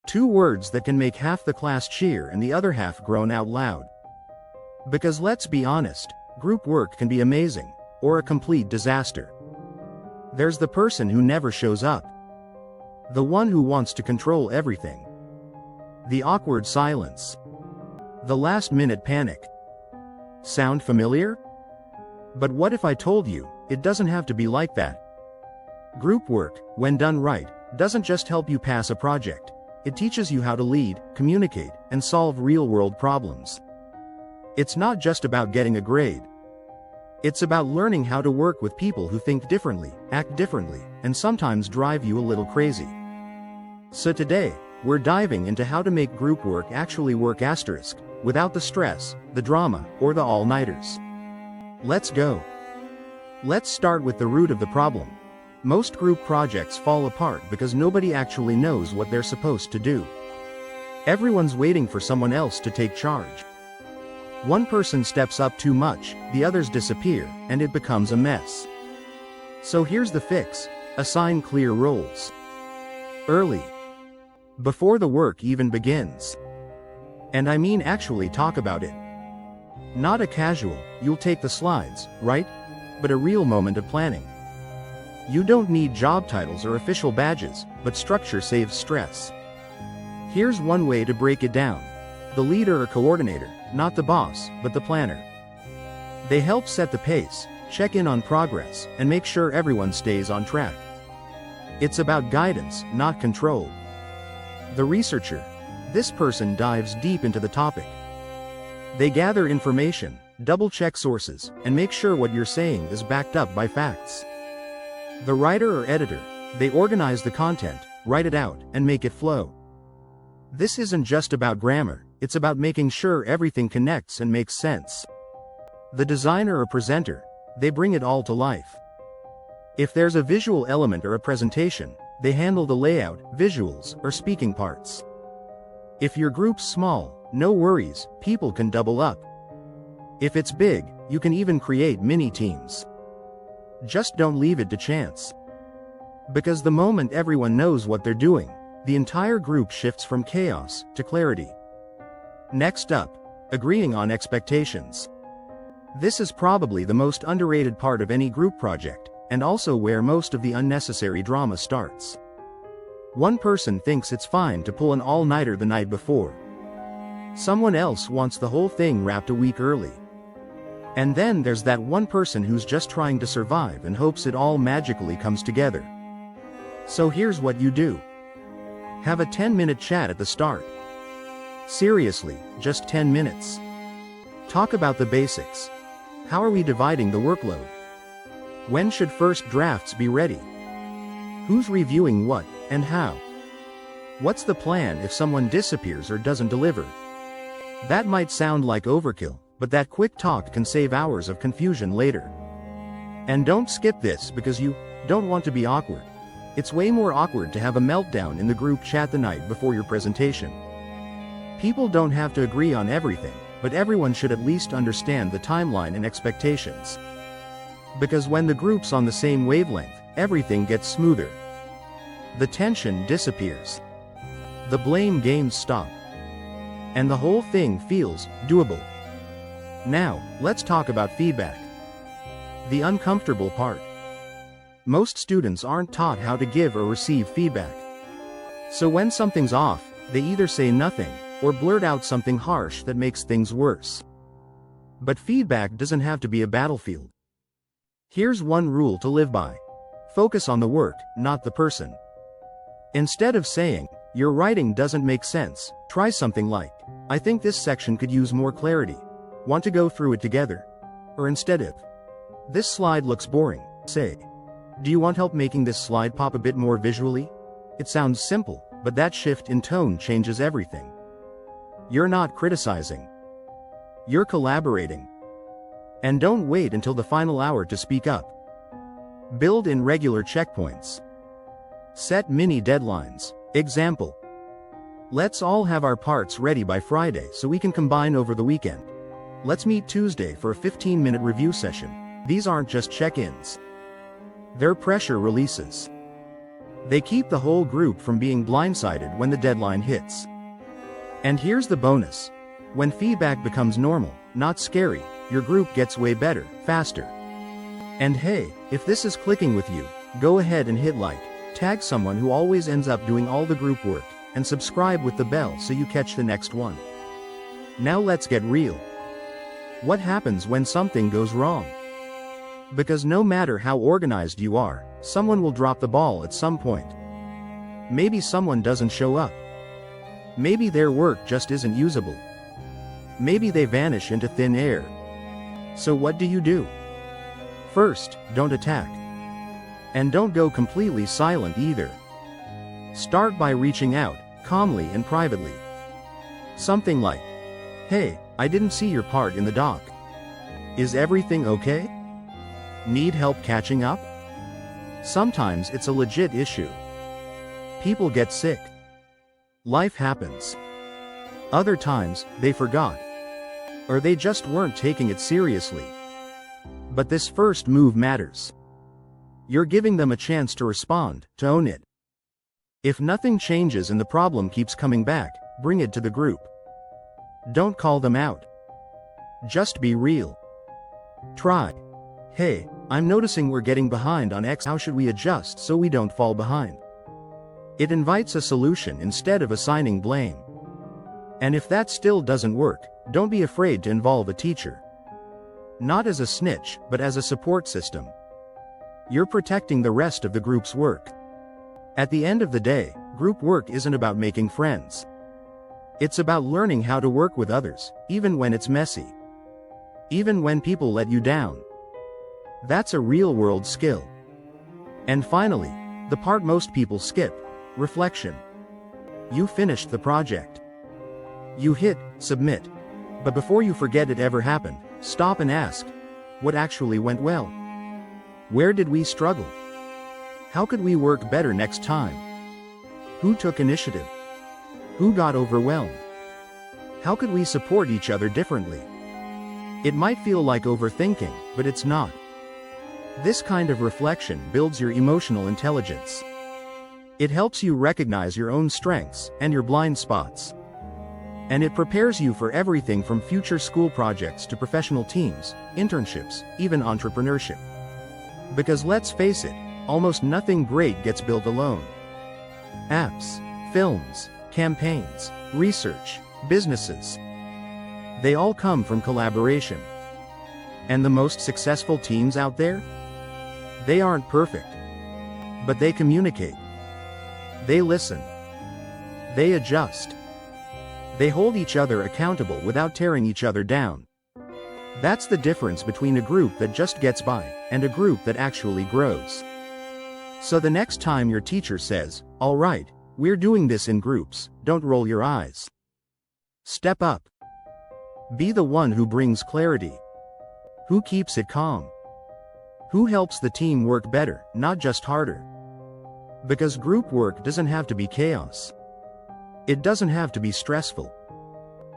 Two words that can make half the class cheer and the other half groan out loud. Because let's be honest, group work can be amazing, or a complete disaster. There's the person who never shows up. The one who wants to control everything. The awkward silence. The last-minute panic. Sound familiar? But what if I told you, it doesn't have to be like that? Group work, when done right, doesn't just help you pass a project. It teaches you how to lead, communicate, and solve real-world problems. It's not just about getting a grade. It's about learning how to work with people who think differently, act differently, and sometimes drive you a little crazy. So today, we're diving into how to make group work actually work * without the stress, the drama, or the all-nighters. Let's go. Let's start with the root of the problem. Most group projects fall apart because nobody actually knows what they're supposed to do. Everyone's waiting for someone else to take charge. One person steps up too much, the others disappear, and it becomes a mess. So here's the fix: assign clear roles. Early. Before the work even begins. And I mean actually talk about it. Not a casual, you'll take the slides, right? But a real moment of planning. You don't need job titles or official badges, but structure saves stress. Here's one way to break it down. The leader or coordinator, not the boss, but the planner. They help set the pace, check in on progress, and make sure everyone stays on track. It's about guidance, not control. The researcher. This person dives deep into the topic. They gather information, double-check sources, and make sure what you're saying is backed up by facts. The writer or editor. They organize the content, write it out, and make it flow. This isn't just about grammar, it's about making sure everything connects and makes sense. The designer or presenter. They bring it all to life. If there's a visual element or a presentation, they handle the layout, visuals, or speaking parts. If your group's small, no worries, people can double up. If it's big, you can even create mini-teams. Just don't leave it to chance. Because the moment everyone knows what they're doing, the entire group shifts from chaos to clarity. Next up, agreeing on expectations. This is probably the most underrated part of any group project, and also where most of the unnecessary drama starts. One person thinks it's fine to pull an all-nighter the night before. Someone else wants the whole thing wrapped a week early. And then there's that one person who's just trying to survive and hopes it all magically comes together. So here's what you do. Have a 10-minute chat at the start. Seriously, just 10 minutes. Talk about the basics. How are we dividing the workload? When should first drafts be ready? Who's reviewing what, and how? What's the plan if someone disappears or doesn't deliver? That might sound like overkill, but that quick talk can save hours of confusion later. And don't skip this because you don't want to be awkward. It's way more awkward to have a meltdown in the group chat the night before your presentation. People don't have to agree on everything, but everyone should at least understand the timeline and expectations. Because when the group's on the same wavelength, everything gets smoother. The tension disappears. The blame games stop. And the whole thing feels doable. Now, let's talk about feedback. The uncomfortable part. Most students aren't taught how to give or receive feedback. So when something's off, they either say nothing, or blurt out something harsh that makes things worse. But feedback doesn't have to be a battlefield. Here's one rule to live by. Focus on the work, not the person. Instead of saying, "Your writing doesn't make sense," try something like, "I think this section could use more clarity. Want to go through it together?" Or instead of, "This slide looks boring," say, "Do you want help making this slide pop a bit more visually?" It sounds simple, but that shift in tone changes everything. You're not criticizing. You're collaborating. And don't wait until the final hour to speak up. Build in regular checkpoints. Set mini deadlines. Example. Let's all have our parts ready by Friday so we can combine over the weekend. Let's meet Tuesday for a 15-minute review session. These aren't just check-ins. They're pressure releases. They keep the whole group from being blindsided when the deadline hits. And here's the bonus. When feedback becomes normal, not scary, your group gets way better, faster. And hey, if this is clicking with you, go ahead and hit like, tag someone who always ends up doing all the group work, and subscribe with the bell so you catch the next one. Now let's get real. What happens when something goes wrong? Because no matter how organized you are, someone will drop the ball at some point. Maybe someone doesn't show up. Maybe their work just isn't usable. Maybe they vanish into thin air. So what do? First, don't attack. And don't go completely silent either. Start by reaching out, calmly and privately. Something like, "Hey, I didn't see your part in the doc. Is everything okay? Need help catching up?" Sometimes it's a legit issue. People get sick. Life happens. Other times, they forgot. Or they just weren't taking it seriously. But this first move matters. You're giving them a chance to respond, to own it. If nothing changes and the problem keeps coming back, bring it to the group. Don't call them out. Just be real. Try. "Hey, I'm noticing we're getting behind on X. How should we adjust so we don't fall behind?" It invites a solution instead of assigning blame. And if that still doesn't work, don't be afraid to involve a teacher. Not as a snitch, but as a support system. You're protecting the rest of the group's work. At the end of the day, group work isn't about making friends. It's about learning how to work with others, even when it's messy. Even when people let you down. That's a real-world skill. And finally, the part most people skip, reflection. You finished the project. You hit submit. But before you forget it ever happened, stop and ask, what actually went well? Where did we struggle? How could we work better next time? Who took initiative? Who got overwhelmed? How could we support each other differently? It might feel like overthinking, but it's not. This kind of reflection builds your emotional intelligence. It helps you recognize your own strengths and your blind spots. And it prepares you for everything from future school projects to professional teams, internships, even entrepreneurship. Because let's face it, almost nothing great gets built alone. Apps, films, campaigns, research, businesses. They all come from collaboration. And the most successful teams out there? They aren't perfect. But they communicate. They listen. They adjust. They hold each other accountable without tearing each other down. That's the difference between a group that just gets by, and a group that actually grows. So the next time your teacher says, "All right, we're doing this in groups," don't roll your eyes. Step up. Be the one who brings clarity. Who keeps it calm. Who helps the team work better, not just harder. Because group work doesn't have to be chaos. It doesn't have to be stressful.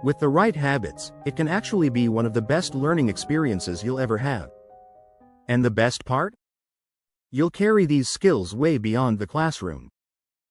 With the right habits, it can actually be one of the best learning experiences you'll ever have. And the best part? You'll carry these skills way beyond the classroom.